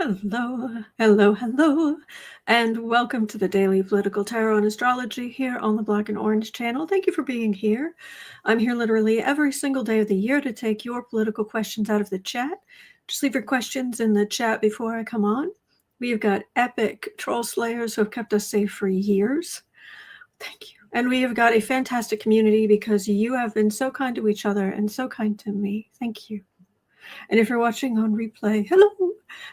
Hello, hello, hello, and welcome to the Daily Political Tarot and Astrology here on the Black and Orange channel. Thank you for being here. I'm here literally every single day of the year to take your political questions out of the chat. Just leave your questions in the chat before I come on. We've got epic troll slayers who have kept us safe for years. Thank you. And we have got a fantastic community because you have been so kind to each other and so kind to me. Thank you. And if you're watching on replay, hello.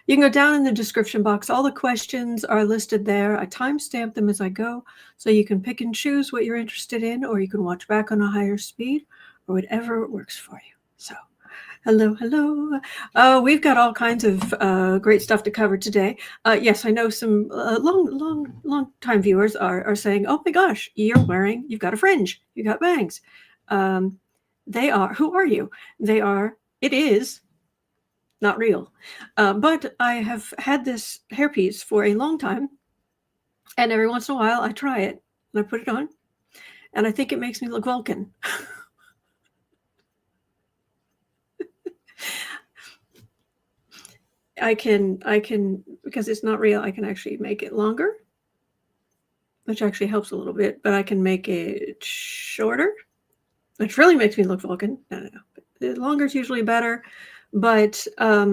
You can go down in the description box. All the questions are listed there. I timestamp them as I go, so you can pick and choose what you're interested in, or you can watch back on a higher speed, or whatever works for you. So, hello, hello. We've got all kinds of great stuff to cover today. Yes, I know some long time viewers are saying, "Oh my gosh, you've got a fringe, you got bangs." They are. Who are you? They are. It is. Not real. But I have had this hairpiece for a long time, and every once in a while I try it, and I put it on, and I think it makes me look Vulcan. I can, because it's not real, I can actually make it longer, which actually helps a little bit, but I can make it shorter, which really makes me look Vulcan. No. The longer is usually better. But I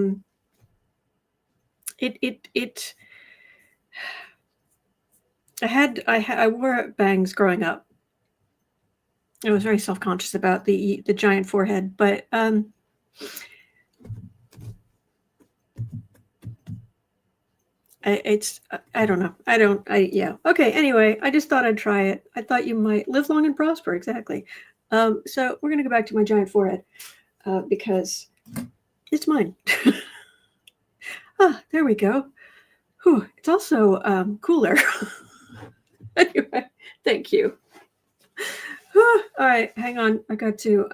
wore bangs growing up. I was very self-conscious about the giant forehead, but yeah. Okay, anyway, I just thought I'd try it. I thought you might live long and prosper. Exactly. So we're going to go back to my giant forehead because it's mine. There we go. Whew, it's also cooler. Anyway, thank you. All right, hang on. I got to.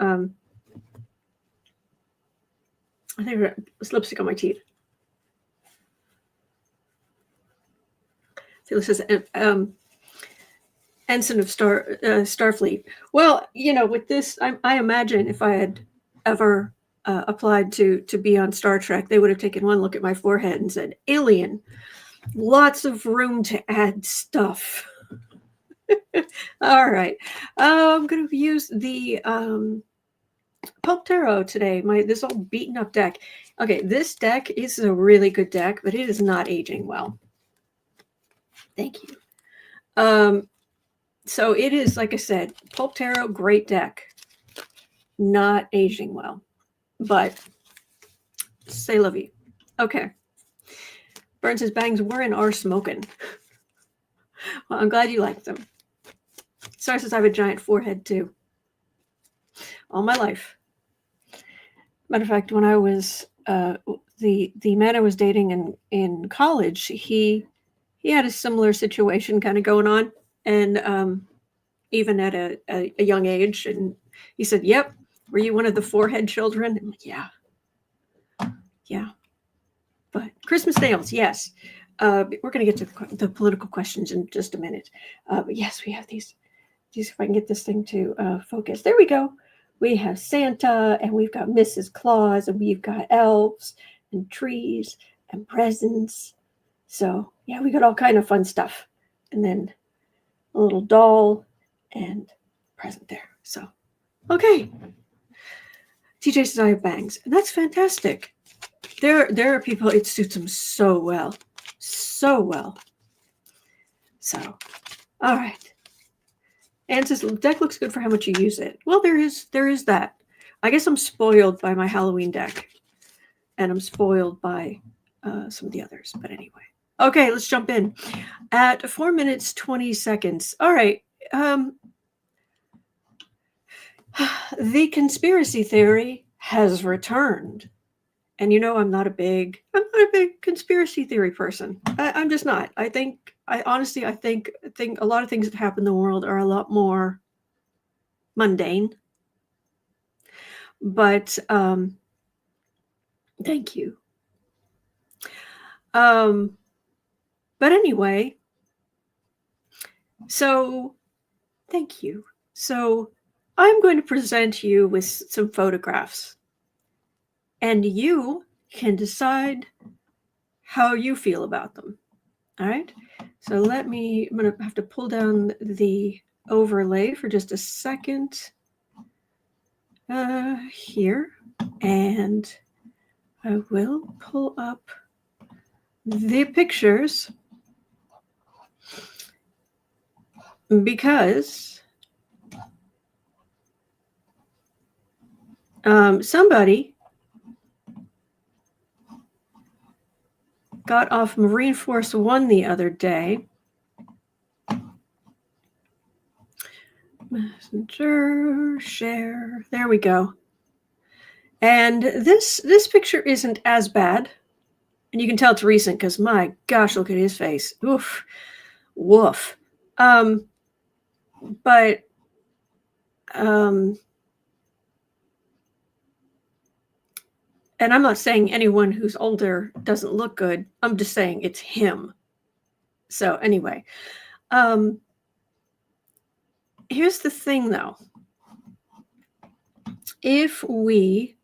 I think there's lipstick on my teeth. So this is Ensign of Starfleet. Well, with this, I imagine if I had ever applied to be on Star Trek, they would have taken one look at my forehead and said, "Alien, lots of room to add stuff." All right, I'm going to use the Pulp Tarot today. This old beaten up deck. Okay, this deck is a really good deck, but it is not aging well. Thank you. So it is, like I said, Pulp Tarot, great deck, not aging well. But say la vie. Okay. Burns his bangs were and are smoking. Well, I'm glad you liked them. Sorry, since I have a giant forehead too. All my life. Matter of fact, when I was the man I was dating in college, he had a similar situation kind of going on, and even at a young age. And he said, "Yep, were you one of the forehead children?" I'm like, yeah. But Christmas nails, yes. We're going to get to the political questions in just a minute. But yes, we have these. If I can get this thing to focus. There we go. We have Santa, and we've got Mrs. Claus, and we've got elves and trees and presents. So yeah, we got all kind of fun stuff. And then a little doll and present there. So, okay. TJ says I have bangs, and that's fantastic. There are people, it suits them so well. So well. So, all right. Anne says, the deck looks good for how much you use it. Well, there is that. I guess I'm spoiled by my Halloween deck. And I'm spoiled by some of the others. But anyway. Okay, let's jump in. At 4 minutes, 20 seconds. All right. The conspiracy theory has returned. And I'm not a big conspiracy theory person. I'm just not. I think a lot of things that happen in the world are a lot more mundane. But thank you. But anyway, so thank you. So I'm going to present you with some photographs. And you can decide how you feel about them. All right. So I'm going to have to pull down the overlay for just a second here. And I will pull up the pictures because somebody got off Marine Force One the other day. Messenger, share, there we go. And this picture isn't as bad. And you can tell it's recent because, my gosh, look at his face. Oof. Woof. But and I'm not saying anyone who's older doesn't look good. I'm just saying it's him. So anyway, here's the thing, though. If we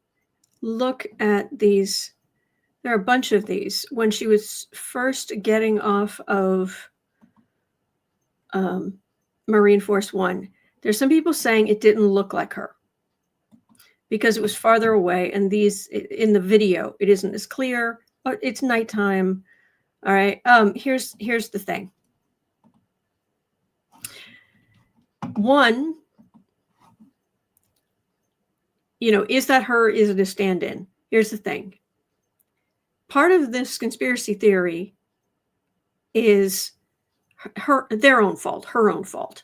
look at these, there are a bunch of these. When she was first getting off of Marine Force One, there's some people saying it didn't look like her because it was farther away, and these in the video it isn't as clear. It's nighttime. All right. Here's the thing. One, is that her? Is it a stand-in? Here's the thing. Part of this conspiracy theory is their own fault, her own fault.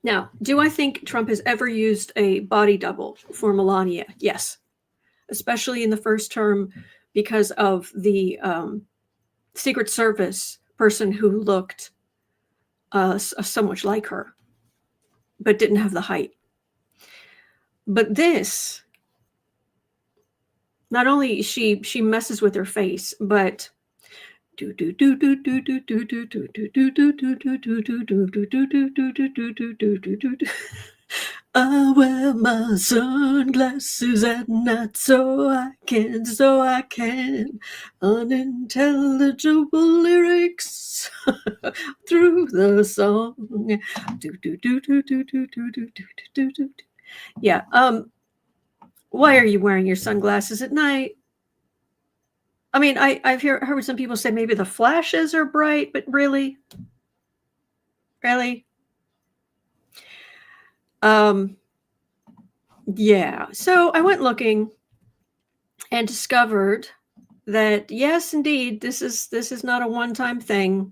Now, do I think Trump has ever used a body double for Melania? Yes, especially in the first term because of the Secret Service person who looked so much like her, but didn't have the height. But this, not only she messes with her face, but I wear my sunglasses at night so I can unintelligible lyrics through the song. Yeah. Why are you wearing your sunglasses at night? I mean, I've heard some people say maybe the flashes are bright, but really? Yeah. So I went looking and discovered that, yes, indeed, this is not a one-time thing.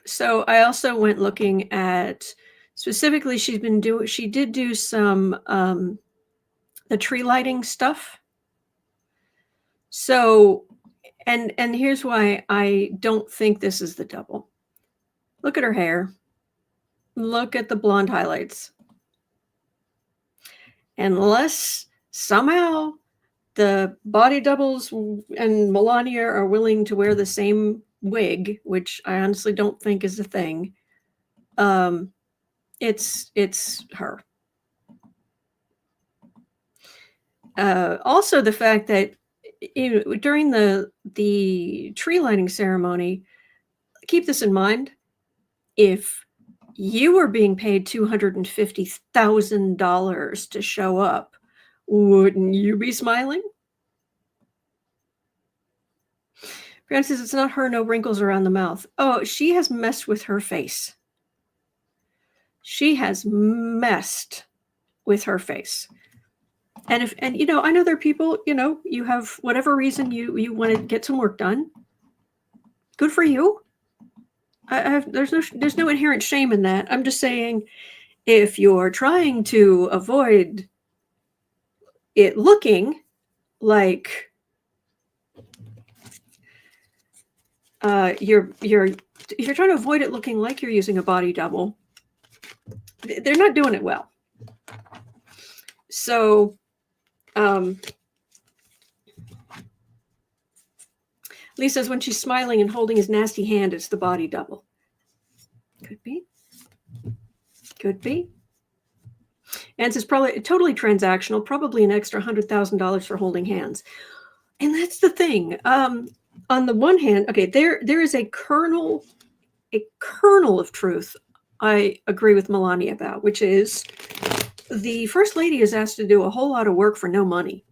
So I also went looking at, specifically, she did do some the tree lighting stuff. So, and here's why I don't think this is the double. Look at her hair. Look at the blonde highlights. Unless somehow the body doubles and Melania are willing to wear the same wig, which I honestly don't think is a thing, it's her. Also, the fact that during the tree lighting ceremony, keep this in mind, if you were being paid $250,000 to show up, wouldn't you be smiling? Francis, it's not her, no wrinkles around the mouth. Oh, she has messed with her face. She has messed with her face. And I know there are people, you have whatever reason you want to get some work done. Good for you. There's no inherent shame in that. I'm just saying, if you're trying to avoid it looking like if you're trying to avoid it looking like you're using a body double, they're not doing it well. So Lee says when she's smiling and holding his nasty hand, it's the body double. Could be. And it's probably totally transactional, probably an extra $100,000 for holding hands. And that's the thing. On the one hand, okay, there is a kernel of truth I agree with Melania about, which is the First Lady is asked to do a whole lot of work for no money.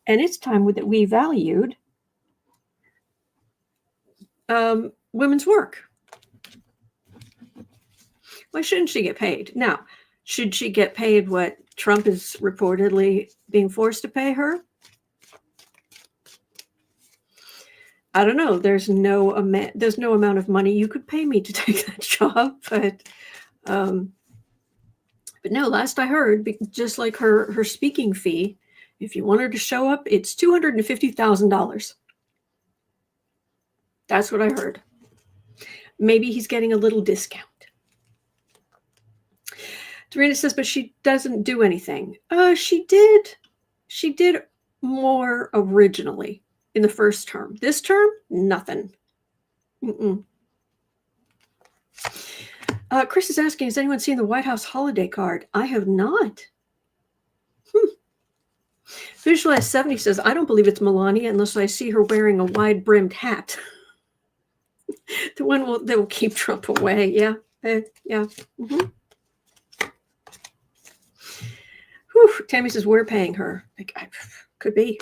And it's time that we valued women's work. Why shouldn't she get paid? Now, should she get paid what Trump is reportedly being forced to pay her? I don't know. There's no amount of money you could pay me to take that job, but no. Last I heard, just like her speaking fee, if you want her to show up, it's $250,000. That's what I heard. Maybe he's getting a little discount. Dorina says, but she doesn't do anything. She did more originally in the first term. This term, nothing. Chris is asking, has anyone seen the White House holiday card? I have not. Visualize 70 says, I don't believe it's Melania unless I see her wearing a wide-brimmed hat. The one that will keep Trump away. Yeah. Yeah. Mm-hmm. Whew, Tammy says, we're paying her. Could be.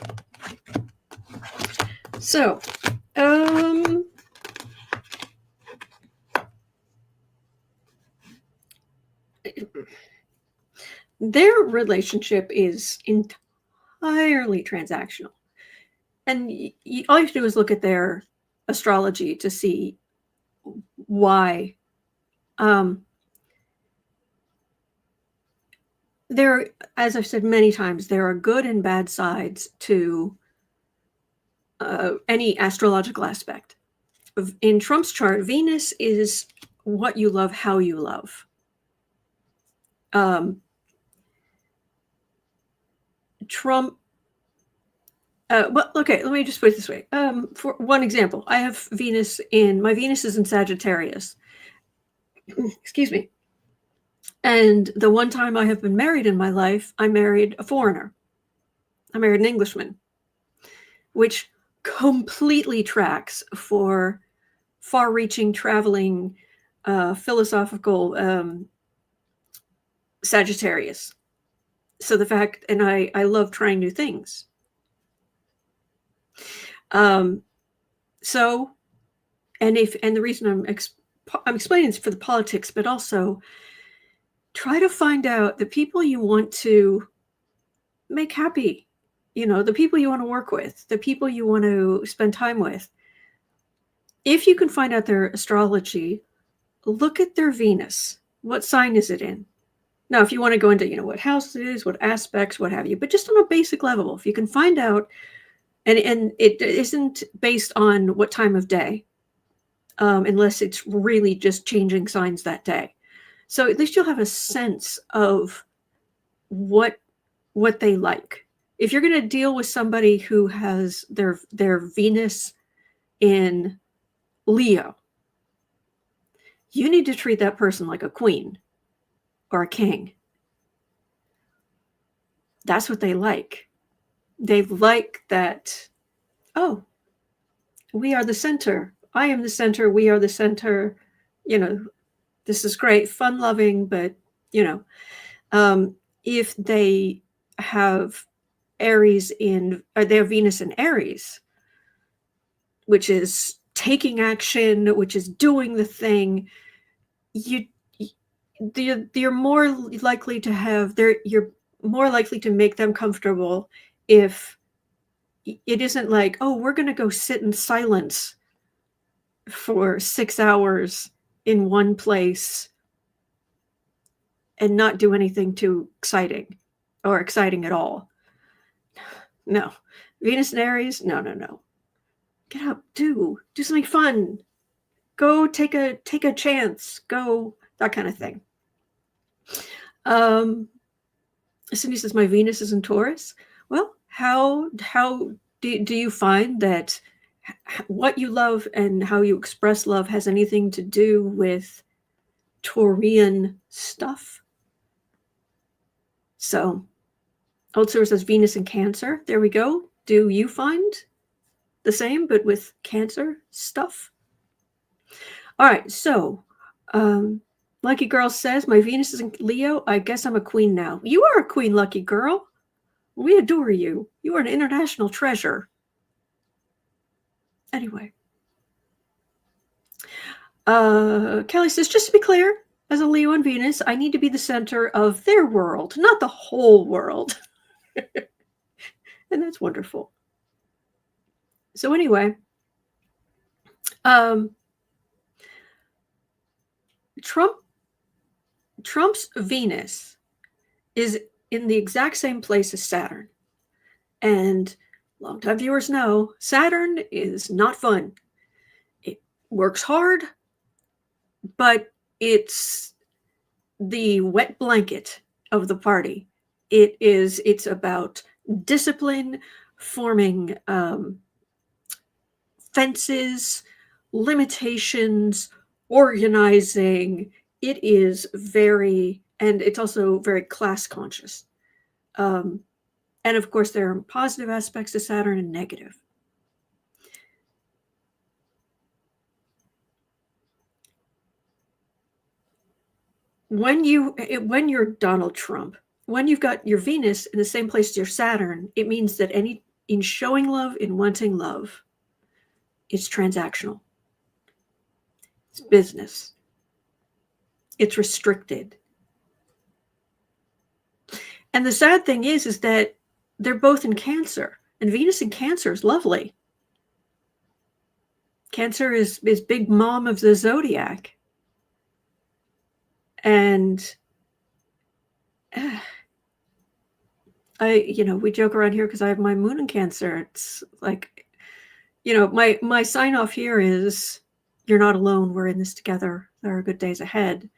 So, their relationship is entirely transactional. And all you have to do is look at their astrology to see why. There, as I've said many times, there are good and bad sides to any astrological aspect. In Trump's chart, Venus is what you love, how you love. Trump, well, okay, let me just put it this way. For one example, I have my Venus is in Sagittarius. Excuse me. And the one time I have been married in my life, I married a foreigner. I married an Englishman, which completely tracks for far-reaching, traveling, philosophical Sagittarius. So the fact, and I love trying new things. So, and the reason I'm explaining this for the politics, but also try to find out the people you want to make happy, the people you want to work with, the people you want to spend time with. If you can find out their astrology, look at their Venus. What sign is it in? Now, if you want to go into, what house it is, what aspects, what have you, but just on a basic level, if you can find out, and it isn't based on what time of day, unless it's really just changing signs that day. So at least you'll have a sense of what they like. If you're going to deal with somebody who has their Venus in Leo, you need to treat that person like a queen or a king. That's what they like. They like that, oh, we are the center. I am the center. We are the center. This is great, fun-loving, but, if they have Aries their Venus in Aries, which is taking action, which is doing the thing, you're more likely to you're more likely to make them comfortable if it isn't like, oh, we're going to go sit in silence for 6 hours in one place and not do anything too exciting or exciting at all. No. Venus and Aries, no. Get up, do something fun. Go take a chance. Go, that kind of thing. Cindy says, my Venus is in Taurus. Well, how do you find that what you love and how you express love has anything to do with Taurian stuff? So, Old Sewer says Venus in Cancer. There we go. Do you find the same, but with Cancer stuff? All right, so Lucky Girl says, my Venus is in Leo. I guess I'm a queen now. You are a queen, Lucky Girl. We adore you. You are an international treasure. Anyway. Kelly says, just to be clear, as a Leo and Venus, I need to be the center of their world, not the whole world. And that's wonderful. So anyway, Trump's Venus is in the exact same place as Saturn. And longtime viewers know Saturn is not fun. It works hard, but it's the wet blanket of the party. It's about discipline, forming fences, limitations, organizing. It is very, and it's also very class conscious. And of course, there are positive aspects to Saturn and negative. When you're Donald Trump, when you've got your Venus in the same place as your Saturn, it means that in showing love, in wanting love, it's transactional. It's business. It's restricted. And the sad thing is that they're both in Cancer, and Venus in Cancer is lovely. Cancer is big mom of the zodiac. And we joke around here because I have my moon in Cancer. It's like, my sign off here is, you're not alone. We're in this together. There are good days ahead.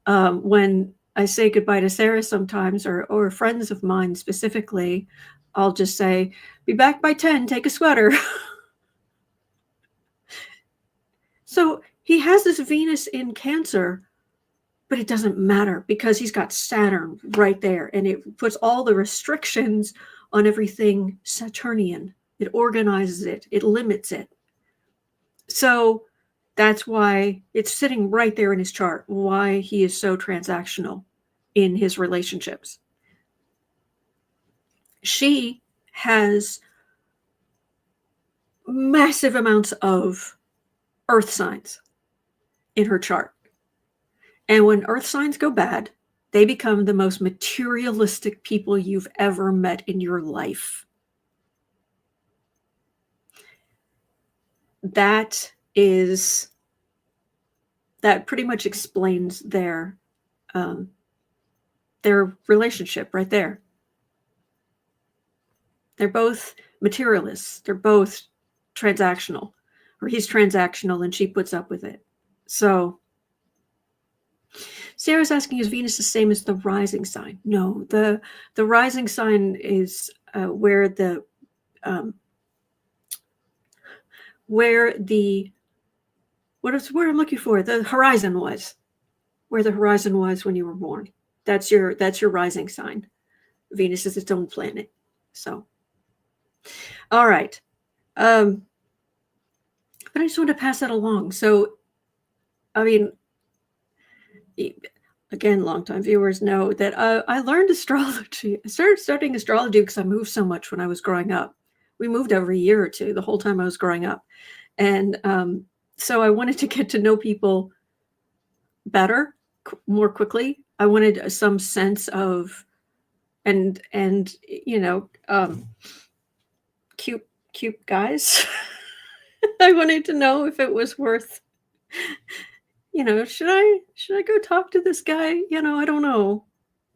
When I say goodbye to Sarah sometimes, or friends of mine specifically, I'll just say, be back by 10, take a sweater. So he has this Venus in Cancer, but it doesn't matter because he's got Saturn right there, and it puts all the restrictions on everything Saturnian. It organizes it. It limits it. So that's why it's sitting right there in his chart, why he is so transactional in his relationships. She has massive amounts of earth signs in her chart. And when earth signs go bad, they become the most materialistic people you've ever met in your life. That pretty much explains their relationship right there. They're both materialists. They're both transactional, or he's transactional and she puts up with it. So Sarah's asking, is Venus the same as the rising sign? No, the rising sign is where the word I'm looking for, the horizon was, where the horizon was when you were born. That's your rising sign. Venus is its own planet. So, all right. But I just want to pass that along. So, I mean, again, longtime viewers know that I learned astrology. I started studying astrology because I moved so much when I was growing up. We moved every year or two the whole time I was growing up. And so I wanted to get to know people better, more quickly. I wanted some sense of, and cute guys. I wanted to know if it was worth, should I go talk to this guy? I don't know.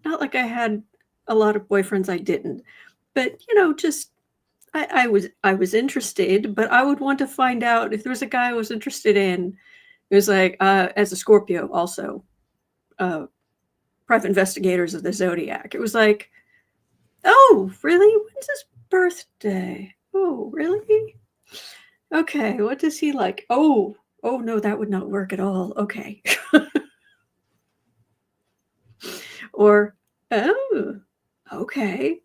Not like I had a lot of boyfriends. I didn't, but just I was interested, but I would want to find out if there was a guy I was interested in. It was like, as a Scorpio, also private investigators of the zodiac. It was like, oh, really? When's his birthday? Oh, really? Okay, what does he like? Oh no, that would not work at all. Okay. Or, Okay.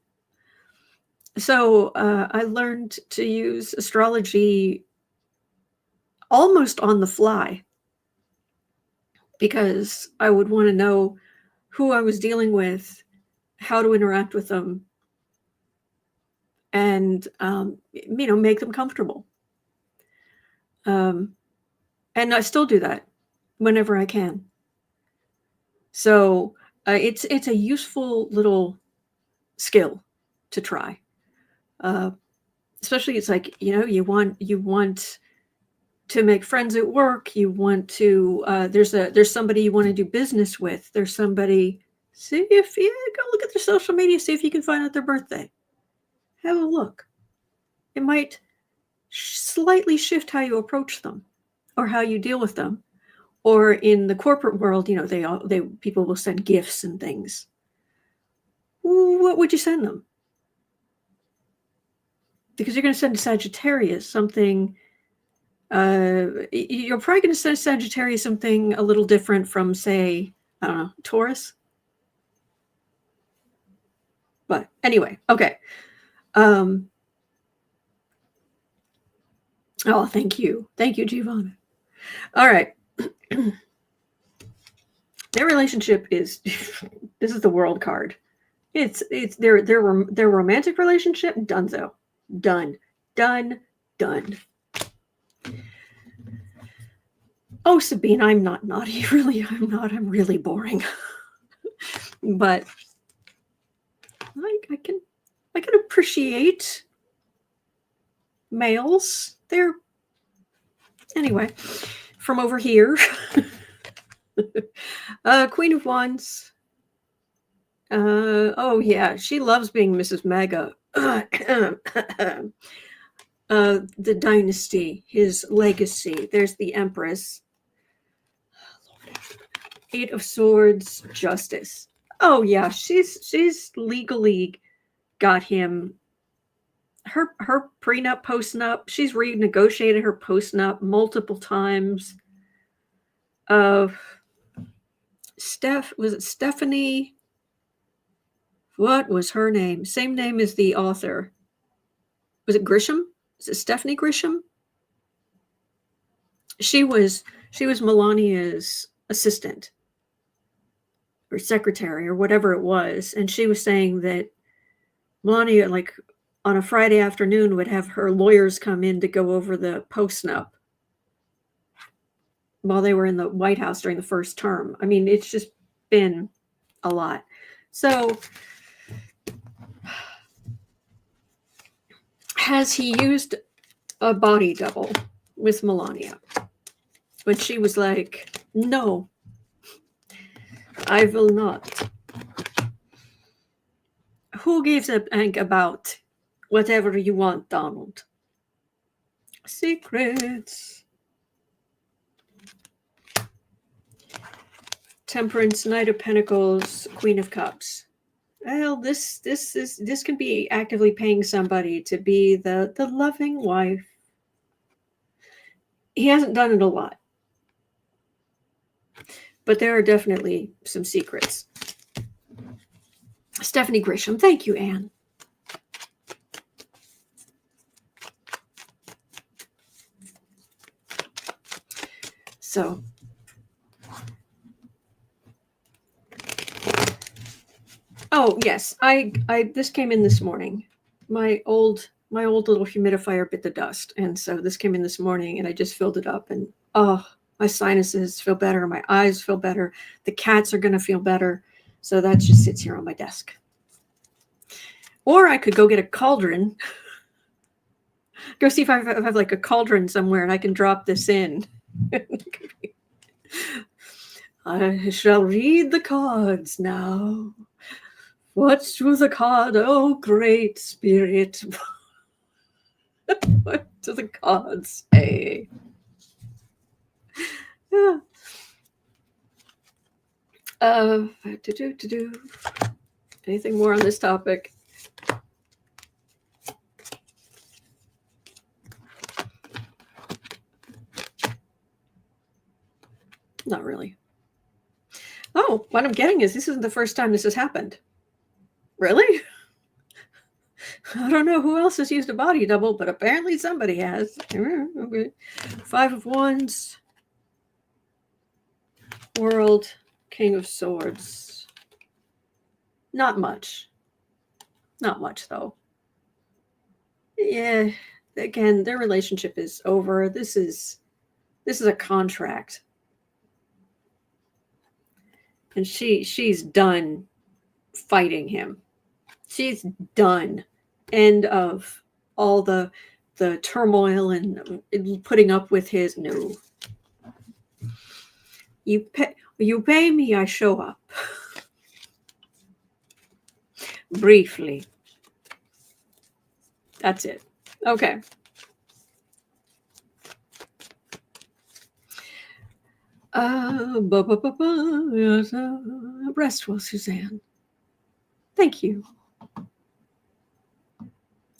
So I learned to use astrology almost on the fly because I would want to know who I was dealing with, how to interact with them, and make them comfortable. And I still do that whenever I can. So it's a useful little skill to try. Especially, it's like, you want to make friends at work. You want to there's somebody you want to do business with. There's somebody. See if you go look at their social media, see if you can find out their birthday. Have a look. It might slightly shift how you approach them or how you deal with them. Or in the corporate world, people will send gifts and things. What would you send them? Because you're going to send a Sagittarius something. You're probably going to send Sagittarius something a little different from, say, I don't know, Taurus. But anyway, okay. Oh, thank you, Giovanna. All right. Their relationship is this is the world card. It's their romantic relationship. Donezo. Done. Oh, Sabine, I'm not naughty. Really, I'm not. I'm really boring. But I can appreciate males. They're anyway from over here. Queen of Wands. Oh yeah, she loves being Mrs. Mega. The dynasty, his legacy. There's the Empress. Eight of Swords, Justice. Oh yeah, she's legally got him her prenup, postnup. She's renegotiated her postnup multiple times. Was it Stephanie? What was her name? Same name as the author. Was it Grisham? Is it Stephanie Grisham? She was Melania's assistant or secretary or whatever it was, and she was saying that Melania, like on a Friday afternoon, would have her lawyers come in to go over the postnup while they were in the White House during the first term. I mean, it's just been a lot. So has he used a body double with Melania when she was like, no, I will not. Who gives a blank about whatever you want, Donald? Secrets. Temperance, Knight of Pentacles, Queen of Cups. Well, this can be actively paying somebody to be the loving wife. He hasn't done it a lot, but there are definitely some secrets. Stephanie Grisham. Thank you, Anne. So, oh yes, I this came in this morning. My old little humidifier bit the dust, and so this came in this morning, and I just filled it up, and my sinuses feel better, my eyes feel better, the cats are going to feel better. So that just sits here on my desk. Or I could go get a cauldron. Go see if I have like a cauldron somewhere and I can drop this in. I shall read the cards now. What's through the card? Oh, great spirit. What do the cards say? Yeah. Anything more on this topic? Not really. Oh, what I'm getting is this isn't the first time this has happened. Really? I don't know who else has used a body double, but apparently somebody has. Okay. 5 of Wands. World. King of Swords. Not much. Not much, though. Yeah. Again, their relationship is over. This is a contract. And she's done fighting him. She's done. End of all the turmoil and putting up with his no. You pay me, I show up. Briefly. That's it. Okay. Rest well, Suzanne. Thank you.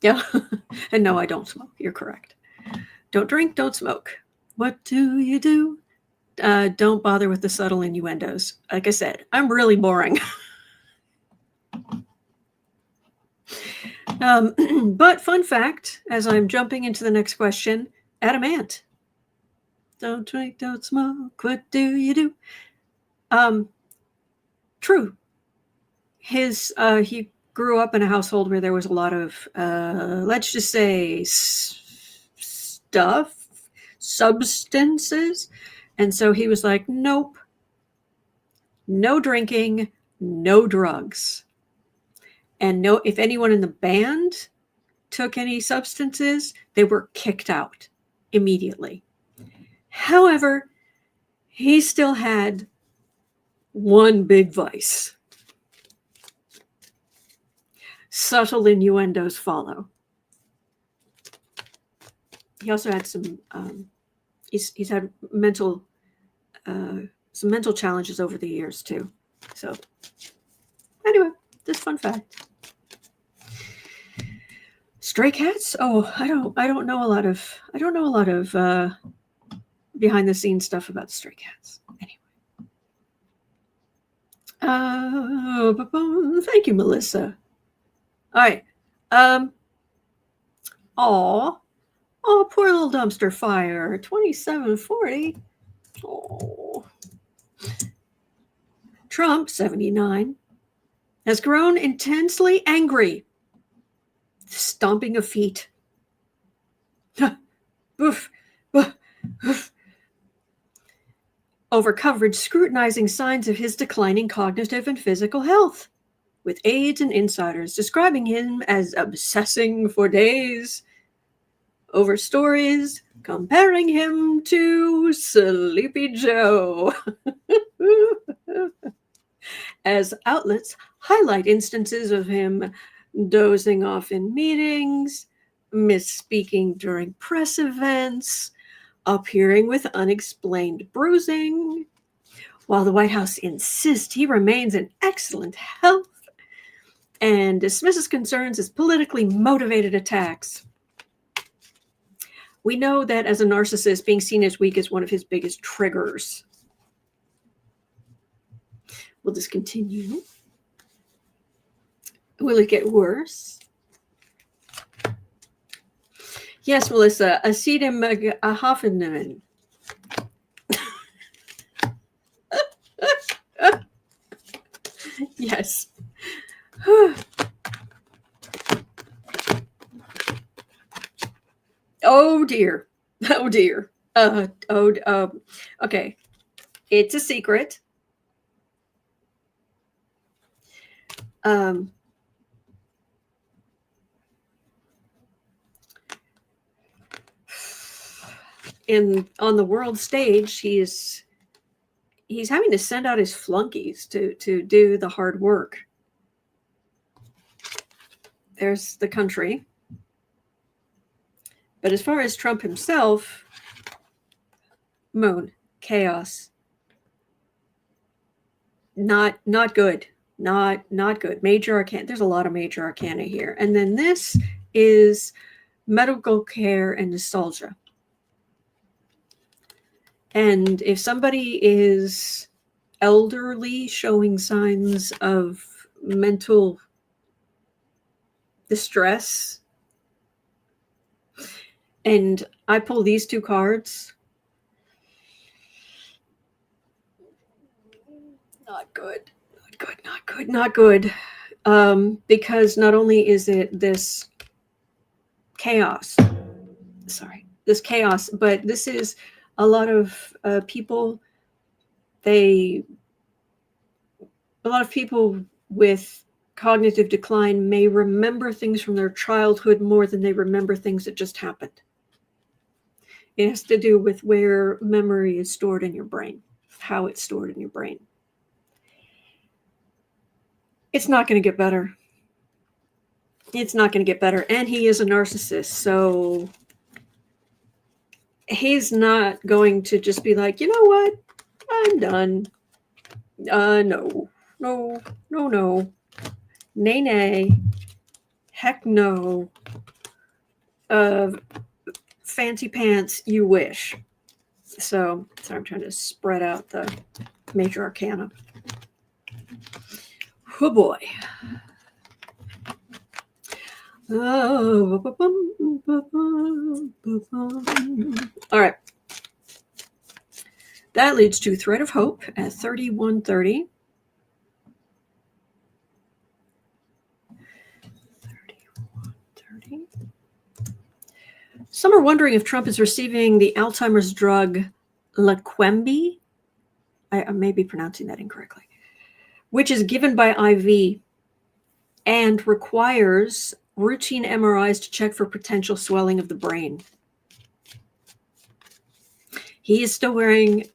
Yeah. And no, I don't smoke. You're correct. Don't drink, don't smoke. What do you do? Don't bother with the subtle innuendos. Like I said, I'm really boring. But fun fact, as I'm jumping into the next question, adamant. Don't drink, don't smoke. What do you do? True. He grew up in a household where there was a lot of, let's just say, substances. And so he was like, nope, no drinking, no drugs. And no, if anyone in the band took any substances, they were kicked out immediately. However, he still had one big vice. Subtle innuendos follow. He also had some, he's had some mental challenges over the years too. So anyway, this fun fact. Stray cats? Oh, I don't know a lot of behind the scenes stuff about stray cats. Anyway. Thank you, Melissa. All right. Oh, poor little dumpster fire. 2740. Oh. Trump, 79, has grown intensely angry, stomping of feet. Oof, oof, oof. Over coverage scrutinizing signs of his declining cognitive and physical health, with aides and insiders describing him as obsessing for days over stories comparing him to Sleepy Joe. As outlets highlight instances of him dozing off in meetings, misspeaking during press events, appearing with unexplained bruising, while the White House insists he remains in excellent health and dismisses concerns as politically motivated attacks. We know that as a narcissist, being seen as weak is one of his biggest triggers. Will this continue? Will it get worse? Yes, Melissa, Acetum Hoffenman. Yes. Oh dear. Oh dear. Okay. It's a secret. On the world stage, he's having to send out his flunkies to do the hard work. There's the country. But as far as Trump himself, moon, chaos. Not good. Not good. Major arcana. There's a lot of major arcana here. And then this is medical care and nostalgia. And if somebody is elderly, showing signs of mental the stress. And I pull these two cards. Not good. Not good. Not good. Not good. Because not only is it this chaos, this chaos, but this is a lot of people. A lot of people with cognitive decline may remember things from their childhood more than they remember things that just happened. It has to do with where memory is stored in your brain, how it's stored in your brain. It's not going to get better. It's not going to get better. And he is a narcissist, so he's not going to just be like, you know what? I'm done. No. Nay, nay. Heck no. Fancy pants, you wish. So, sorry, I'm trying to spread out the major arcana. Oh boy. All right. That leads to Thread of Hope at 3130. 3130. Some are wondering if Trump is receiving the Alzheimer's drug Leqembi. I may be pronouncing that incorrectly, which is given by IV and requires routine MRIs to check for potential swelling of the brain. He is still wearing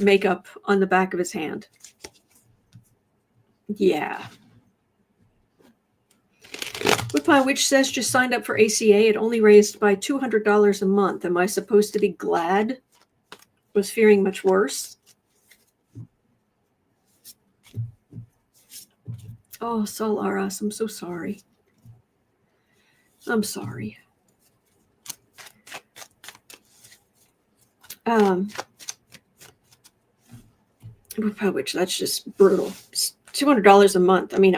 makeup on the back of his hand. Yeah. Woodpile Witch says, just signed up for ACA. It only raised by $200 a month. Am I supposed to be glad? Was fearing much worse. Oh, Sol Aras, I'm so sorry. I'm sorry. Which that's just brutal. It's $200 a month. I mean,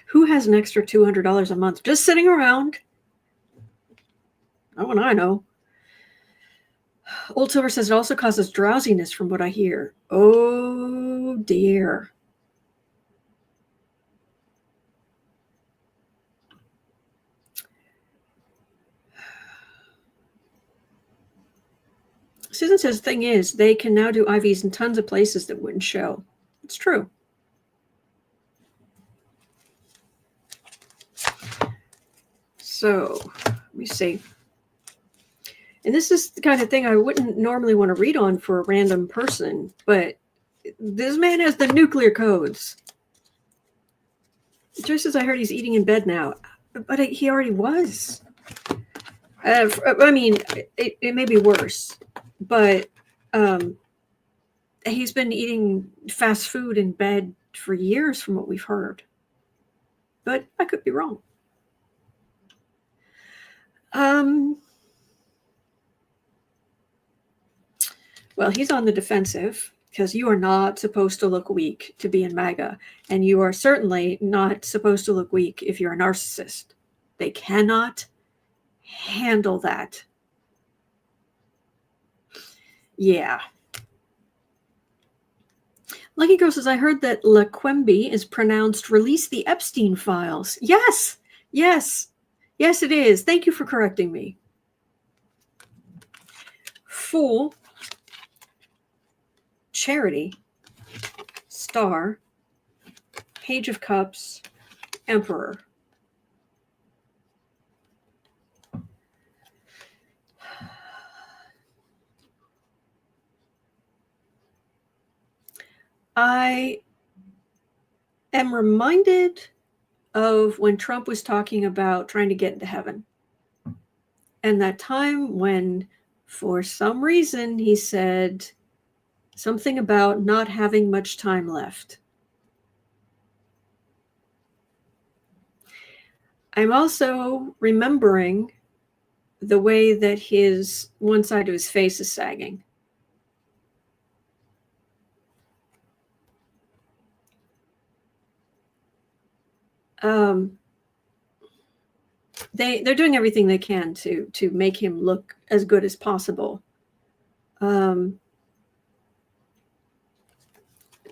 who has an extra $200 a month just sitting around? No one I know. Old Silver says it also causes drowsiness from what I hear. Oh dear. Susan says the thing is, they can now do IVs in tons of places that wouldn't show. It's true. So, let me see. And this is the kind of thing I wouldn't normally want to read on for a random person, but this man has the nuclear codes. Just as I heard he's eating in bed now, but he already was. I mean, it may be worse, but he's been eating fast food in bed for years from what we've heard. But I could be wrong. Well, he's on the defensive because you are not supposed to look weak to be in MAGA. And you are certainly not supposed to look weak if you're a narcissist. They cannot handle that. Yeah. Lucky Girl says, I heard that Leqembi is pronounced release the Epstein files. Yes. Yes. Yes, it is. Thank you for correcting me. Fool. Charity. Star. Page of Cups. Emperor. I am reminded of when Trump was talking about trying to get into heaven. And that time when, for some reason, he said something about not having much time left. I'm also remembering the way that his one side of his face is sagging. they're doing everything they can to make him look as good as possible.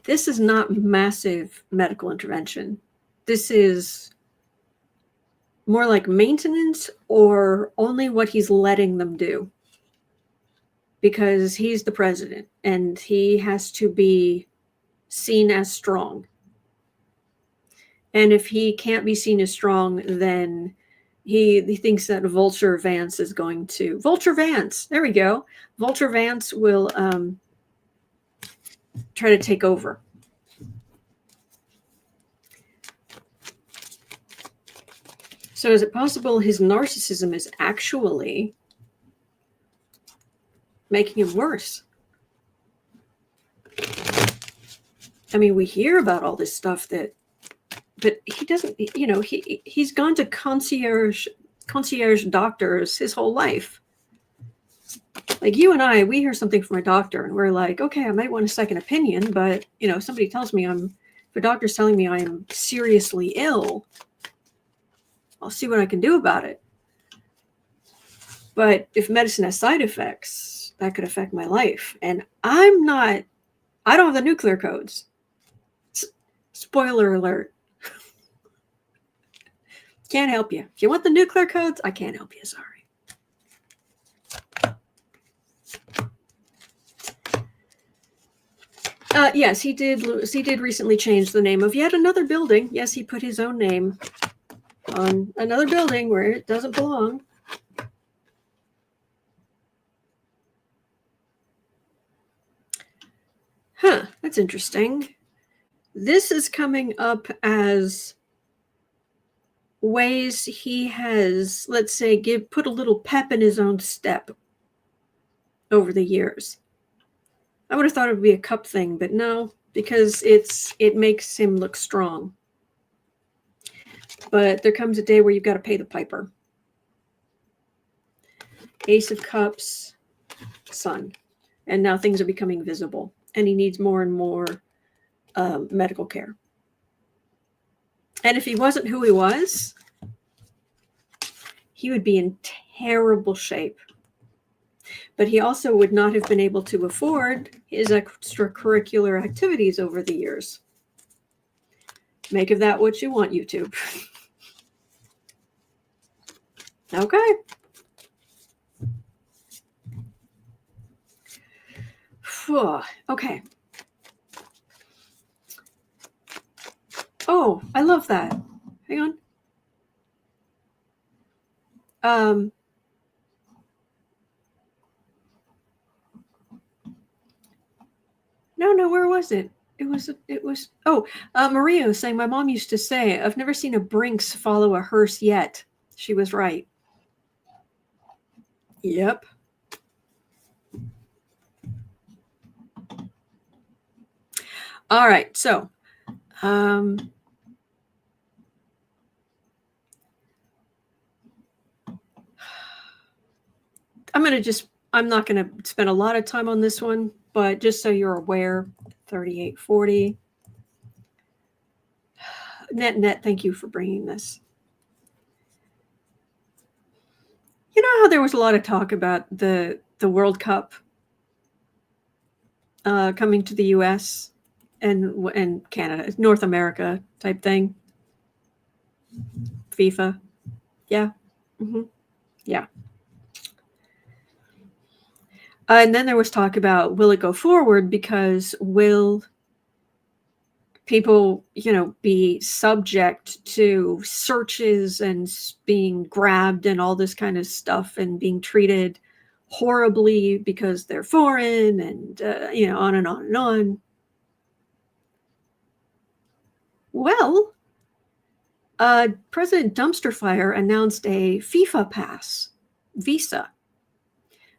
This is not massive medical intervention. This is more like maintenance, or only what he's letting them do. Because he's the president and he has to be seen as strong. And if he can't be seen as strong, then he thinks that Vulture Vance is going to... Vulture Vance! There we go. Vulture Vance will try to take over. So is it possible his narcissism is actually making him worse? I mean, we hear about all this stuff but he doesn't, you know, he's gone to concierge doctors his whole life. Like you and I, we hear something from a doctor and we're like, okay, I might want a second opinion, but you know, somebody tells me if a doctor's telling me I am seriously ill, I'll see what I can do about it. But if medicine has side effects, that could affect my life. And I don't have the nuclear codes. Spoiler alert. Can't help you. If you want the nuclear codes, I can't help you. Sorry. Yes, he did recently change the name of yet another building. Yes, he put his own name on another building where it doesn't belong. Huh, that's interesting. This is coming up as ways he has, let's say, put a little pep in his own step over the years. I would have thought it would be a cup thing, but no, because it makes him look strong. But there comes a day where you've got to pay the piper. Ace of Cups, Sun. And now things are becoming visible. And he needs more and more medical care. And if he wasn't who he was, he would be in terrible shape. But he also would not have been able to afford his extracurricular activities over the years. Make of that what you want, YouTube. Okay. Okay. Oh, I love that. Hang on. No, where was it? It was, Maria was saying, my mom used to say, I've never seen a Brinks follow a hearse yet. She was right. Yep. All right, so I'm not going to spend a lot of time on this one, but just so you're aware, 3840. Net, thank you for bringing this. You know how there was a lot of talk about the World Cup coming to the U.S. and Canada, North America type thing? FIFA. Yeah. Mm-hmm. Yeah. And then there was talk about, will it go forward, because will people, be subject to searches and being grabbed and all this kind of stuff and being treated horribly because they're foreign and, on and on and on. Well, President Dumpsterfire announced a FIFA Pass visa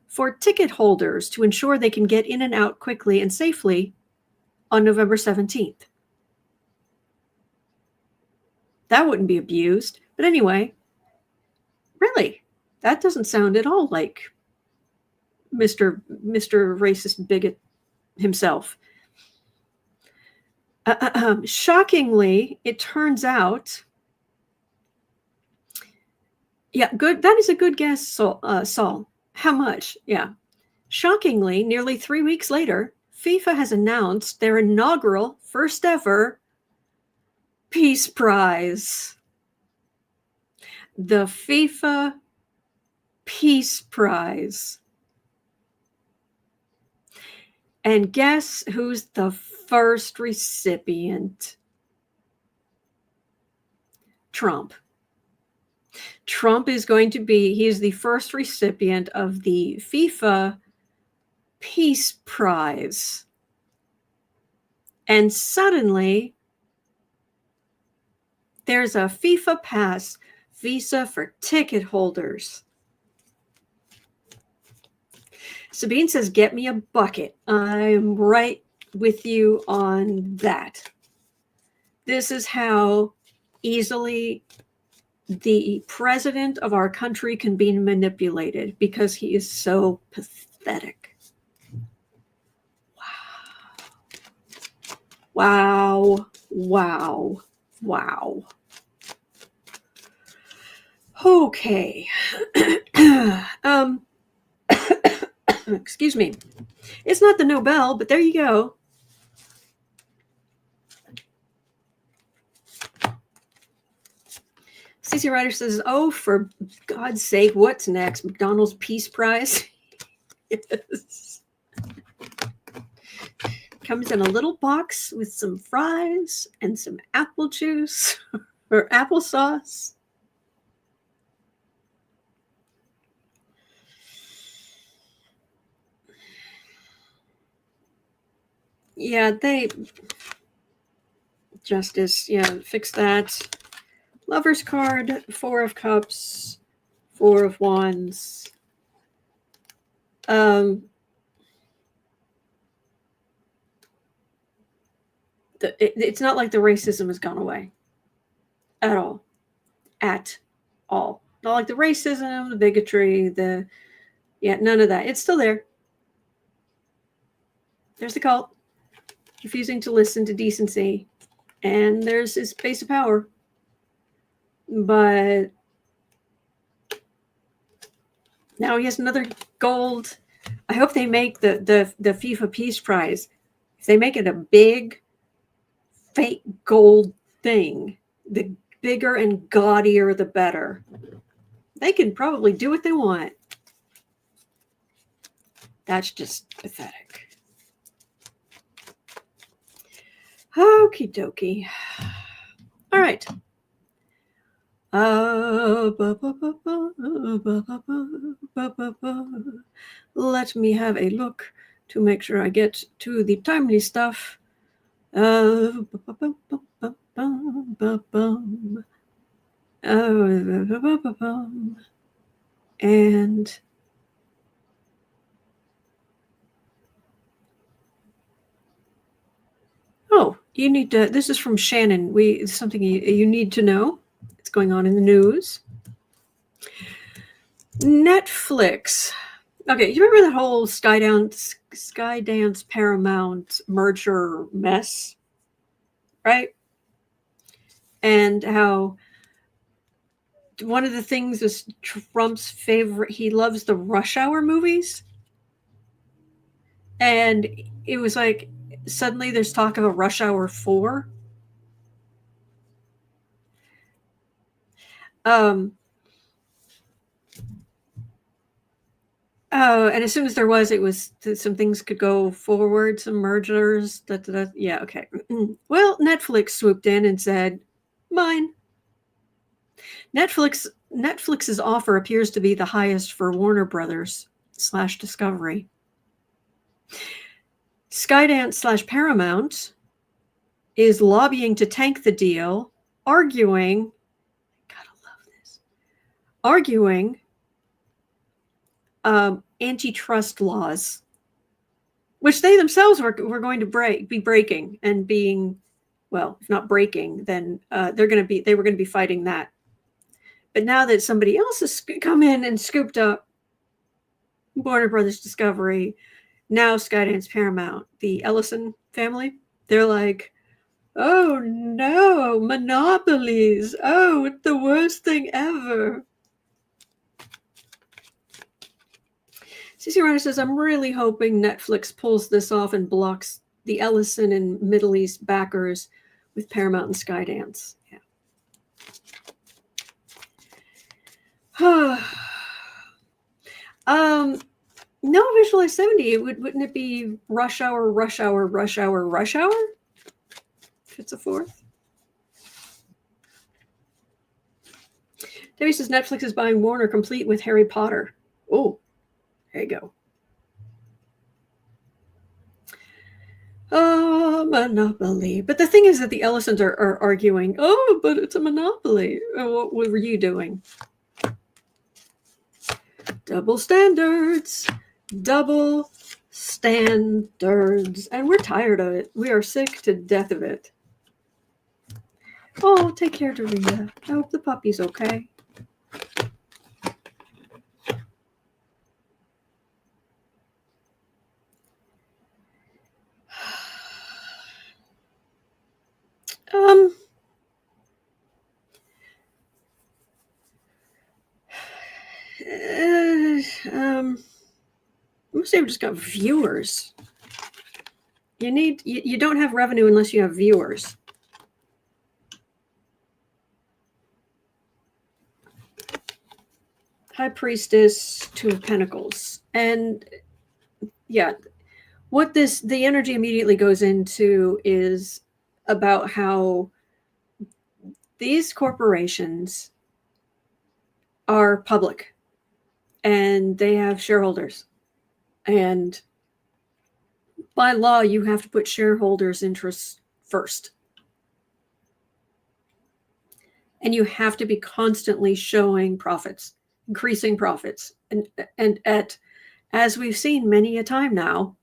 for ticket holders to ensure they can get in and out quickly and safely on November 17th. That wouldn't be abused. But anyway, really, that doesn't sound at all like Mr. Racist Bigot himself. Shockingly, it turns out Yeah, good. That is a good guess, Saul. How much? Yeah. Shockingly, nearly 3 weeks later, FIFA has announced their inaugural, first ever Peace Prize. The FIFA Peace Prize. And guess who's the first recipient? Trump. Trump is going to be, he is the first recipient of the FIFA Peace Prize. And suddenly, there's a FIFA Pass visa for ticket holders. Sabine says, get me a bucket. I'm right with you on that. This is how easily the president of our country can be manipulated, because he is so pathetic. Wow. Wow. Wow. Okay. Excuse me. It's not the Nobel, but there you go. CC Ryder says, oh, for God's sake, what's next? McDonald's Peace Prize? Yes. Comes in a little box with some fries and some apple juice or applesauce. Yeah, they... Justice, yeah, fix that. Lover's card, 4 of Cups, 4 of Wands. It's not like the racism has gone away. At all. At all. Not like the racism, the bigotry, none of that. It's still there. There's the cult. Refusing to listen to decency. And there's his base of power. But now he has another gold. I hope they make the FIFA Peace Prize. If they make it a big, fake gold thing, the bigger and gaudier, the better. They can probably do what they want. That's just pathetic. Okie dokie. All right. Let me have a look to make sure I get to the timely stuff. And oh, you need to, this is from Shannon. Something you need to know. It's going on in the news. Netflix. Okay, you remember that whole Skydance Paramount merger mess, right? And how one of the things is Trump's favorite, he loves the Rush Hour movies. And it was like, suddenly there's talk of a Rush Hour 4. And as soon as there was, it was some things could go forward, some mergers. Yeah, okay. Well, Netflix swooped in and said, mine. Netflix's offer appears to be the highest for Warner Brothers / Discovery. Skydance / Paramount is lobbying to tank the deal, arguing, gotta love this, arguing antitrust laws, which they themselves were going to be breaking and being, well, if not breaking, then they were going to be fighting that. But now that somebody else has come in and scooped up Warner Brothers Discovery, now Skydance Paramount, the Ellison family, they're like, oh no, monopolies. Oh, it's the worst thing ever. CC Ryder says, I'm really hoping Netflix pulls this off and blocks the Ellison and Middle East backers with Paramount and Skydance. Yeah. No, Visualize 70. Wouldn't it be rush hour, rush hour, rush hour, rush hour? If it's a fourth. Debbie says Netflix is buying Warner complete with Harry Potter. Oh, there you go. Oh, monopoly. But the thing is that the Ellisons are arguing, oh, but it's a monopoly. What were you doing? Double standards. Double standards. And we're tired of it. We are sick to death of it. Oh, take care, Dorita. I hope the puppy's okay. Mostly I've just got viewers. You don't have revenue unless you have viewers. High Priestess, Two of Pentacles. And yeah, what the energy immediately goes into is about how these corporations are public and they have shareholders. And by law, you have to put shareholders' interests first. And you have to be constantly showing profits, increasing profits. And as we've seen many a time now,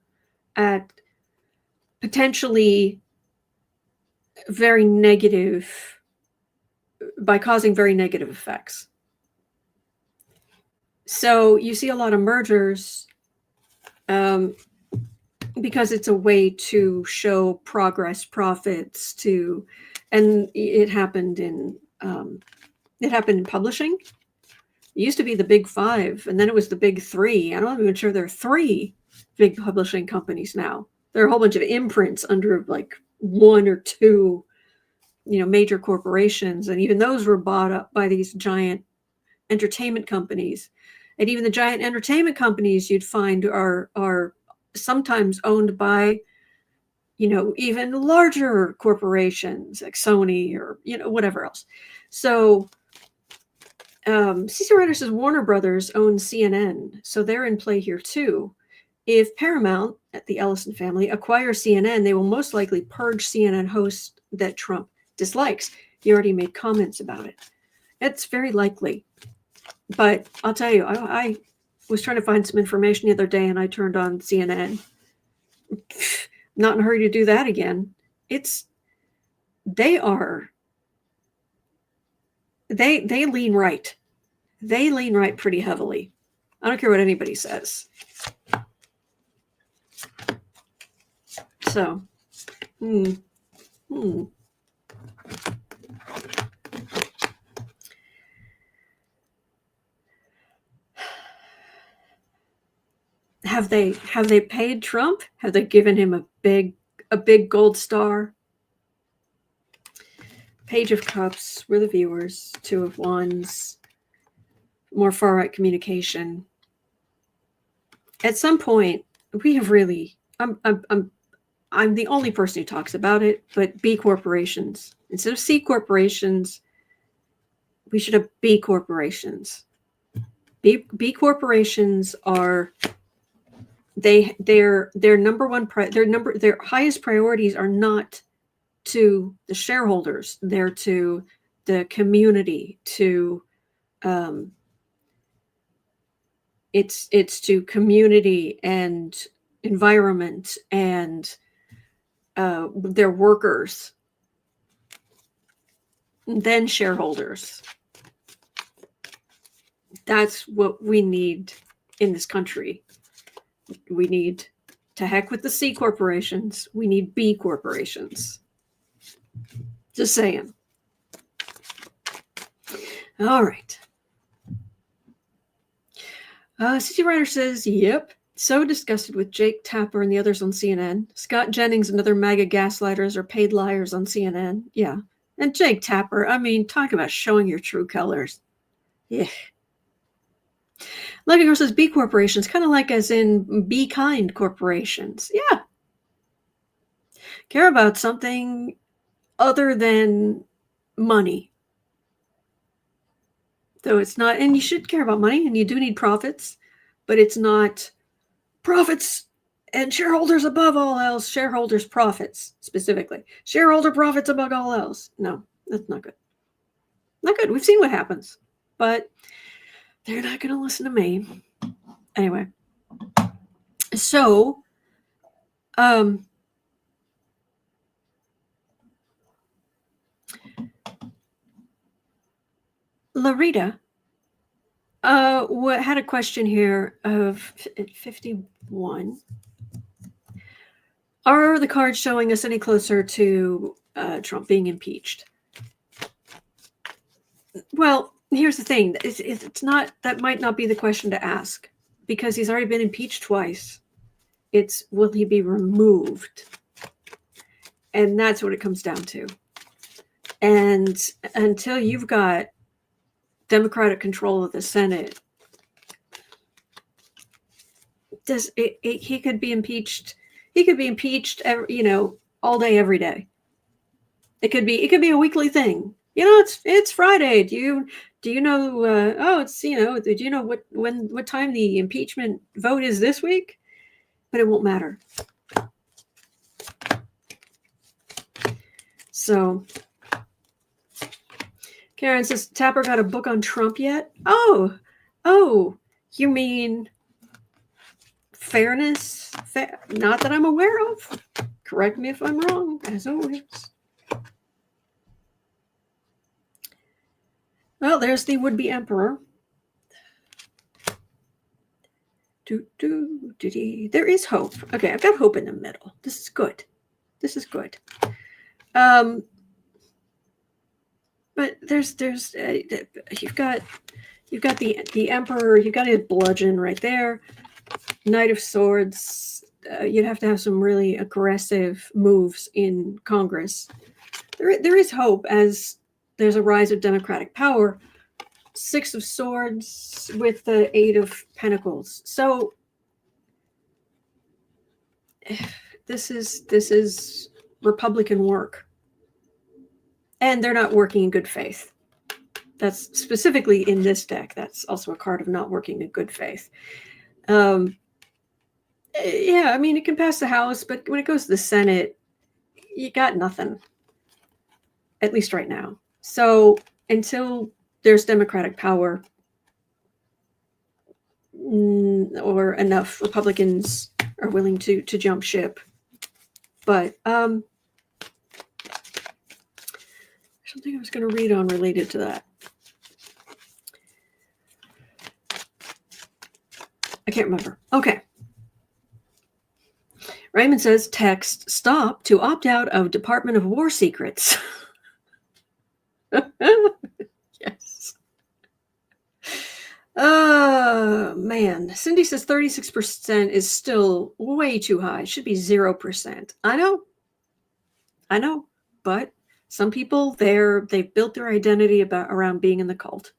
at potentially very negative, by causing very negative effects. So you see a lot of mergers because it's a way to show progress, profits, and it happened in publishing. It used to be the big five, and then it was the big three. I'm not even sure there are three big publishing companies now. There are a whole bunch of imprints under like one or two, major corporations, and even those were bought up by these giant entertainment companies. And even the giant entertainment companies you'd find are sometimes owned by, even larger corporations like Sony or, whatever else. So CC Ryder says Warner Brothers owns CNN, so they're in play here too. If Paramount, at the Ellison family, acquires CNN, they will most likely purge CNN hosts that Trump dislikes. He already made comments about it. It's very likely. But I'll tell you, I was trying to find some information the other day, and I turned on CNN. Not in a hurry to do that again. They lean right. They lean right pretty heavily. I don't care what anybody says. So, Have they paid Trump? Have they given him a big gold star? Page of Cups, we're the viewers. Two of Wands, more far right communication. At some point, we have really. I'm the only person who talks about it, but B corporations instead of C corporations, we should have B corporations. B corporations are. Their number one their highest priorities are not to the shareholders. They're to the community, to it's to community and environment and their workers, then shareholders. That's what we need in this country. We need to heck with the C corporations. We need B corporations. Just saying. All right. City Writer says, yep. So disgusted with Jake Tapper and the others on CNN. Scott Jennings and other MAGA gaslighters are paid liars on CNN. Yeah. And Jake Tapper, I mean, talk about showing your true colors. Yeah. Lucky Girl says B corporations, kind of like as in be kind corporations. Yeah. Care about something other than money. Though it's not, and you should care about money, and you do need profits, but it's not profits and shareholders above all else, shareholders' profits specifically. Shareholder profits above all else. No, that's not good. Not good. We've seen what happens, but they're not going to listen to me. Anyway, so, Larita had a question here of 51. Are the cards showing us any closer to Trump being impeached? Well, here's the thing. It's not, that might not be the question to ask, because he's already been impeached twice. It's, will he be removed? And that's what it comes down to. And until you've got Democratic control of the Senate, he could be impeached. He could be impeached, all day, every day. It could be a weekly thing. It's Friday. Do you know? Do you know what time the impeachment vote is this week? But it won't matter. So, Karen says, Tapper got a book on Trump yet? Oh, you mean fairness? Not that I'm aware of. Correct me if I'm wrong, as always. Well, there's the would-be emperor. There is hope. Okay, I've got hope in the middle. This is good. But there's you've got the emperor. You've got a bludgeon right there. Knight of Swords. You'd have to have some really aggressive moves in Congress. There is hope as there's a rise of Democratic power. Six of Swords with the Eight of Pentacles. So this is Republican work. And they're not working in good faith. That's specifically in this deck. That's also a card of not working in good faith. Yeah, I mean, it can pass the House, but when it goes to the Senate, you got nothing. At least right now. So until there's Democratic power or enough Republicans are willing to jump ship. But something I was going to read on related to that. I can't remember. Okay. Raymond says, text, stop to opt out of Department of War secrets. Yes. Oh, man. Cindy says 36% is still way too high. It should be 0%. I know. But some people, they've built their identity around being in the cult.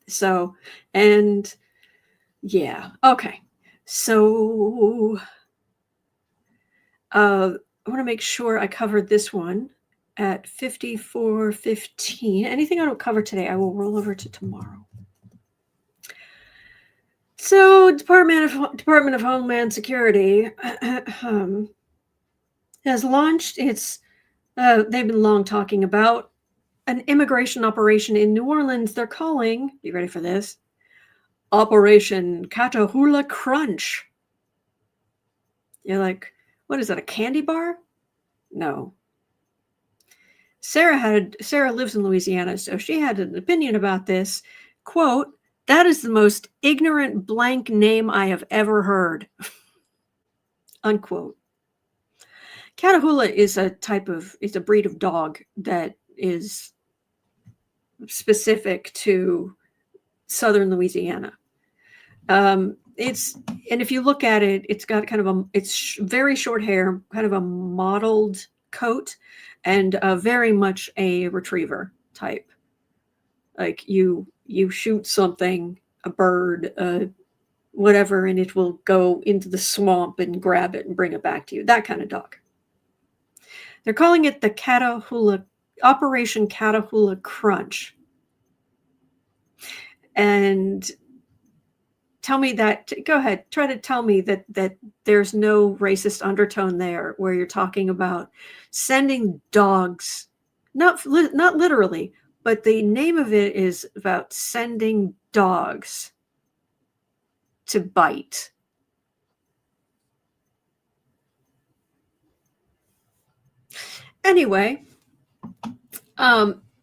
So, and yeah. Okay. So, I want to make sure I covered this one at 54:15. Anything I don't cover today, I will roll over to tomorrow. So, Department of Homeland Security has launched its. They've been long talking about an immigration operation in New Orleans. They're calling. You ready for this? Operation Catahoula Crunch. You're like, what is that? A candy bar? No. Sarah lives in Louisiana, so she had an opinion about this. Quote, that is the most ignorant blank name I have ever heard. Unquote. Catahoula is it's a breed of dog that is specific to southern Louisiana. And if you look at it, it's got kind of it's very short hair, kind of a mottled coat, and very much a retriever type. Like you shoot something, a bird, whatever, and it will go into the swamp and grab it and bring it back to you. That kind of dog. They're calling it the Operation Catahoula Crunch. And tell me that, go ahead, try to tell me that there's no racist undertone there, where you're talking about sending dogs, not literally, but the name of it is about sending dogs to bite. Anyway,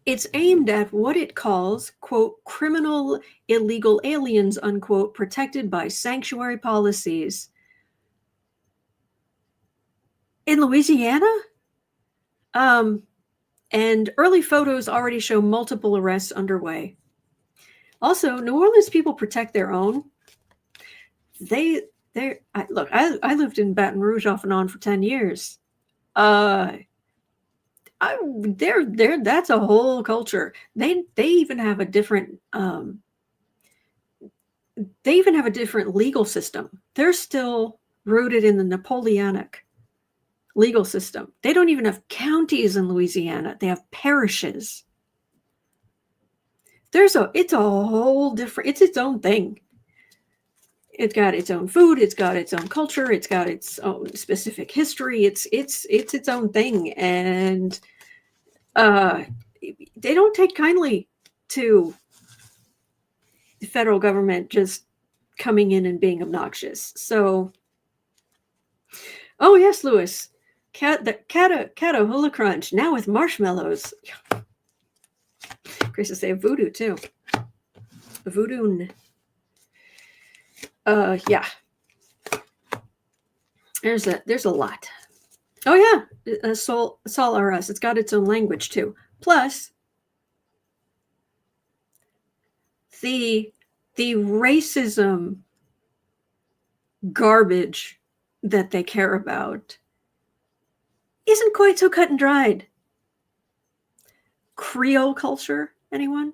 it's aimed at what it calls, quote, criminal illegal aliens, unquote, protected by sanctuary policies. In Louisiana? And early photos already show multiple arrests underway. Also, New Orleans people protect their own. Look, I lived in Baton Rouge off and on for 10 years. That's a whole culture. They even have a different legal system. They're still rooted in the Napoleonic legal system. They don't even have counties in Louisiana. They have parishes. It's a whole different, it's its own thing. It's got its own food, it's got its own culture, it's got its own specific history. It's its own thing. And they don't take kindly to the federal government just coming in and being obnoxious. So, oh yes, Lewis, the Catahoula Crunch, now with marshmallows. Grace to say voodoo too. Voodoo. Yeah. There's a lot. Oh yeah, Sol RS. It's got its own language too. Plus, the racism garbage that they care about isn't quite so cut and dried. Creole culture, anyone?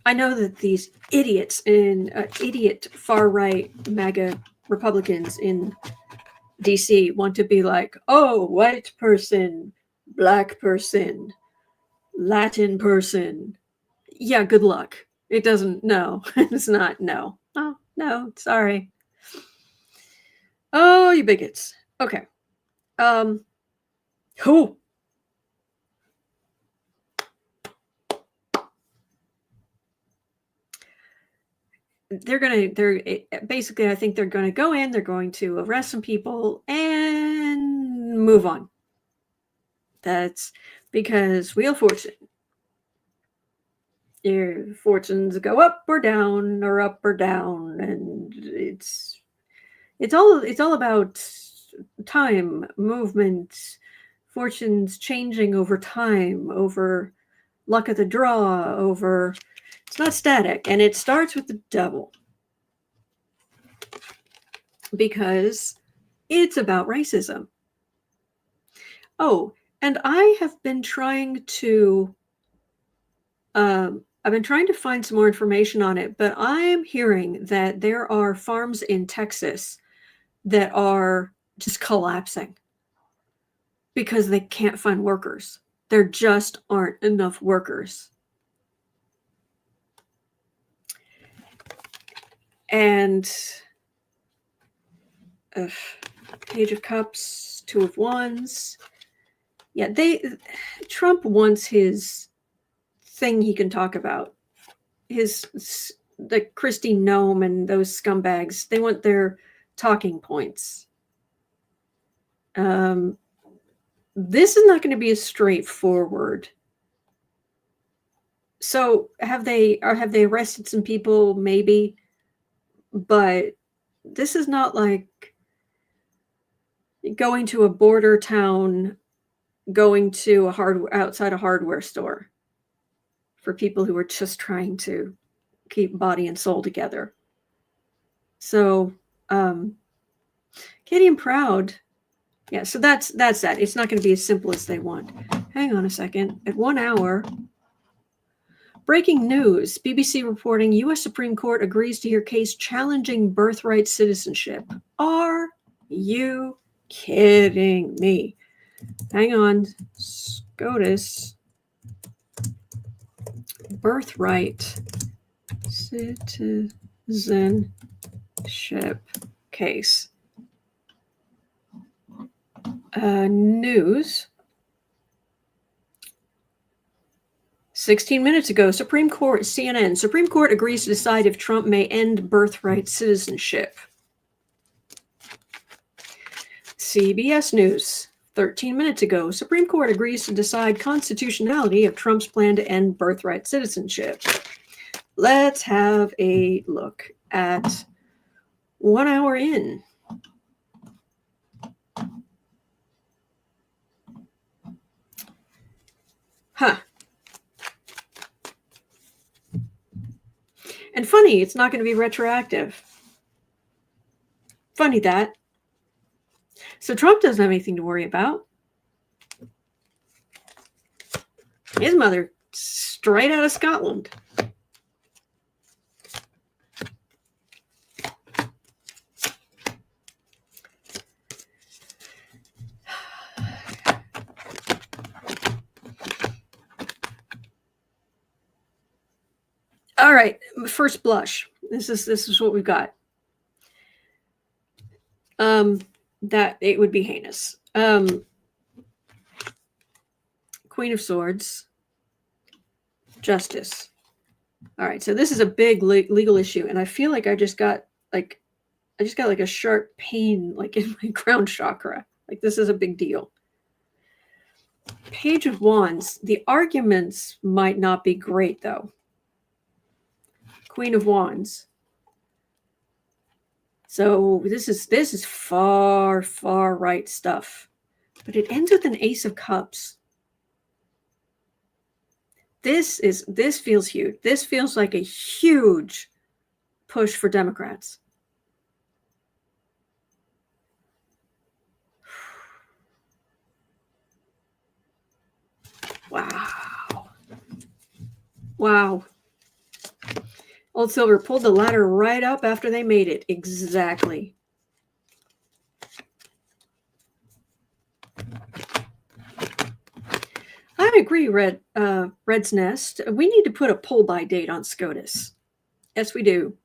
I know that these idiots idiot far-right MAGA Republicans in DC want to be like, oh, white person, black person, Latin person. Yeah, good luck. It doesn't, no, it's not, no. Oh, no, sorry. Oh, you bigots. Okay. Who? Basically, I think they're going to go in, they're going to arrest some people and move on. That's because Wheel of Fortune. Your fortunes go up or down, and it's all about time, movement, fortunes changing over time, over luck of the draw, over. It's not static, and it starts with the devil because it's about racism. Oh, and I have been trying to find some more information on it, but I'm hearing that there are farms in Texas that are just collapsing because they can't find workers. There just aren't enough workers. And Page of Cups, Two of Wands. Yeah, Trump wants his thing he can talk about. The Kristi Noem and those scumbags, they want their talking points. This is not going to be as straightforward. So have they arrested some people? Maybe. But this is not like going to a border town, going to outside a hardware store for people who are just trying to keep body and soul together. So, Katie and Proud. Yeah, so that's that. It's not going to be as simple as they want. Hang on a second. At 1 hour, breaking news. BBC reporting U.S. Supreme Court agrees to hear case challenging birthright citizenship. Are you kidding me? Hang on. SCOTUS. Birthright citizenship case. News. 16 minutes ago, Supreme Court, CNN, Supreme Court agrees to decide if Trump may end birthright citizenship. CBS News, 13 minutes ago, Supreme Court agrees to decide constitutionality of Trump's plan to end birthright citizenship. Let's have a look at 1 hour in. Huh. And funny, it's not going to be retroactive. Funny that. So Trump doesn't have anything to worry about. His mother, straight out of Scotland. All right, first blush. This is what we've got. That it would be heinous. Queen of Swords, Justice. All right, so this is a big legal issue, and I feel like I just got like a sharp pain like in my crown chakra. Like this is a big deal. Page of Wands. The arguments might not be great though. Queen of Wands. So this is far right stuff. But it ends with an Ace of Cups. This feels huge. This feels like a huge push for Democrats. Wow. Old Silver pulled the ladder right up after they made it. Exactly. I agree, Red's Nest. We need to put a pull-by date on SCOTUS. Yes, we do.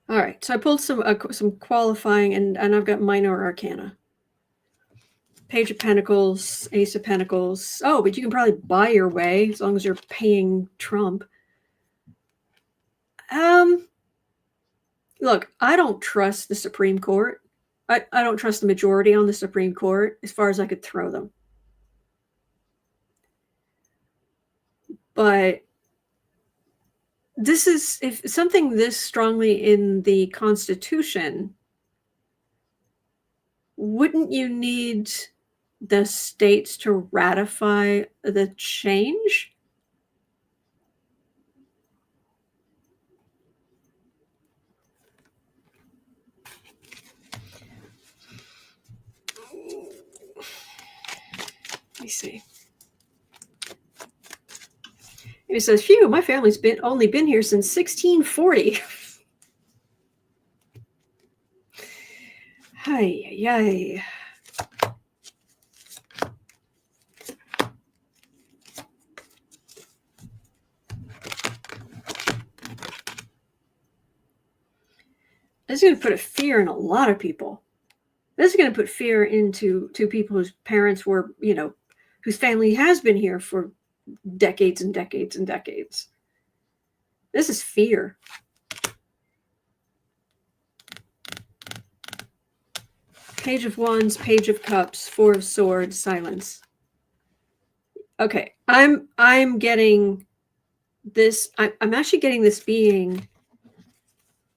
All right, so I pulled some qualifying, and I've got minor arcana. Page of Pentacles, Ace of Pentacles. Oh, but you can probably buy your way as long as you're paying Trump. Look, I don't trust the Supreme Court. I don't trust the majority on the Supreme Court as far as I could throw them. But this is, if something this strongly in the Constitution, wouldn't you need the states to ratify the change? Let me see. And it says, phew, my family's only been here since 1640. Hi. This is going to put a fear in a lot of people. This is going to put fear into people whose parents were, whose family has been here for decades and decades and decades. This is fear. Page of Wands, Page of Cups, Four of Swords, Silence. Okay, I'm getting this. I'm actually getting this being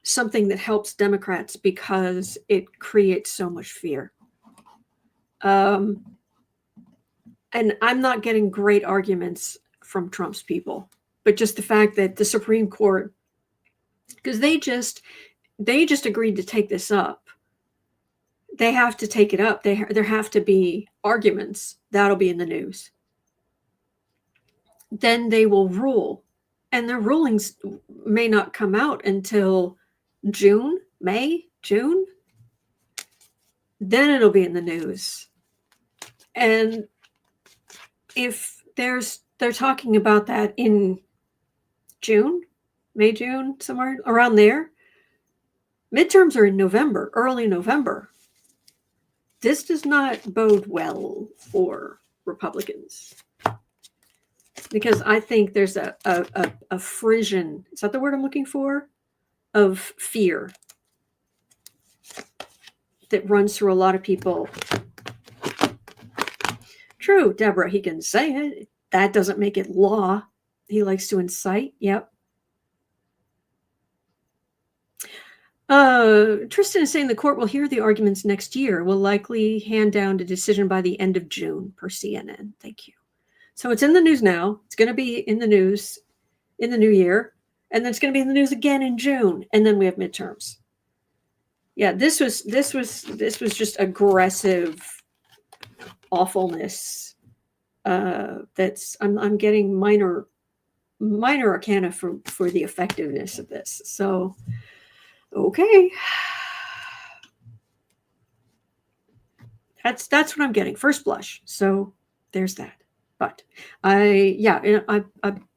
something that helps Democrats because it creates so much fear. and I'm not getting great arguments from Trump's people, but just the fact that the Supreme Court, because they just agreed to take this up. They have to take it up. There have to be arguments. That'll be in the news. Then they will rule. And their rulings may not come out until June, May, June. Then it'll be in the news. And if they're talking about that in June, May, June, somewhere around there, midterms are in November, early November. This does not bode well for Republicans, because I think there's a frisson, is that the word I'm looking for, of fear that runs through a lot of people. True, Deborah, he can say it. That doesn't make it law. He likes to incite. Yep. Tristan is saying the court will hear the arguments next year, will likely hand down a decision by the end of June, per CNN. Thank you. So it's in the news now. It's going to be in the news in the new year, and then it's going to be in the news again in June, and then we have midterms. Yeah, this was just aggressive awfulness. That's I'm getting minor arcana for the effectiveness of this. So. Okay. That's what I'm getting, first blush. So there's that. But I've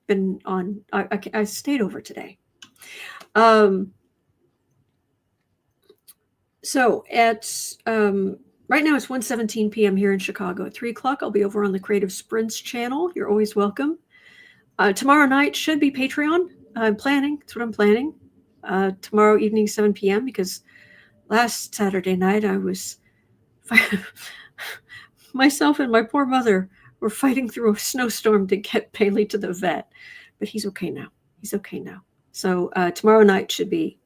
been on, I stayed over today. So at, right now it's 1:17 p.m. here in Chicago. At 3 o'clock, I'll be over on the Creative Sprints channel. You're always welcome. Tomorrow night should be Patreon. I'm planning. That's what I'm planning. Tomorrow evening, 7 p.m., because last Saturday night I was myself and my poor mother were fighting through a snowstorm to get Bailey to the vet, but he's okay now. He's okay now. So tomorrow night should be,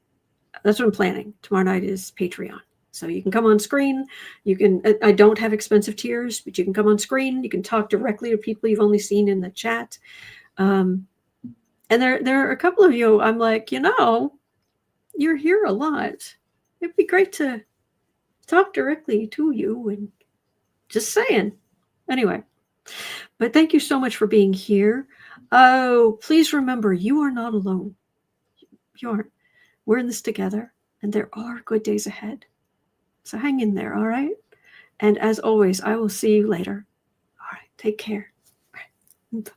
that's what I'm planning. Tomorrow night is Patreon. So you can come on screen. You can, I don't have expensive tiers, but you can come on screen. You can talk directly to people you've only seen in the chat. And there are a couple of you, I'm like, you're here a lot. It'd be great to talk directly to you, and just saying. Anyway, but thank you so much for being here. Oh, please remember, you are not alone. You aren't. We're in this together, and there are good days ahead. So hang in there, all right? And as always, I will see you later. All right, take care. All right.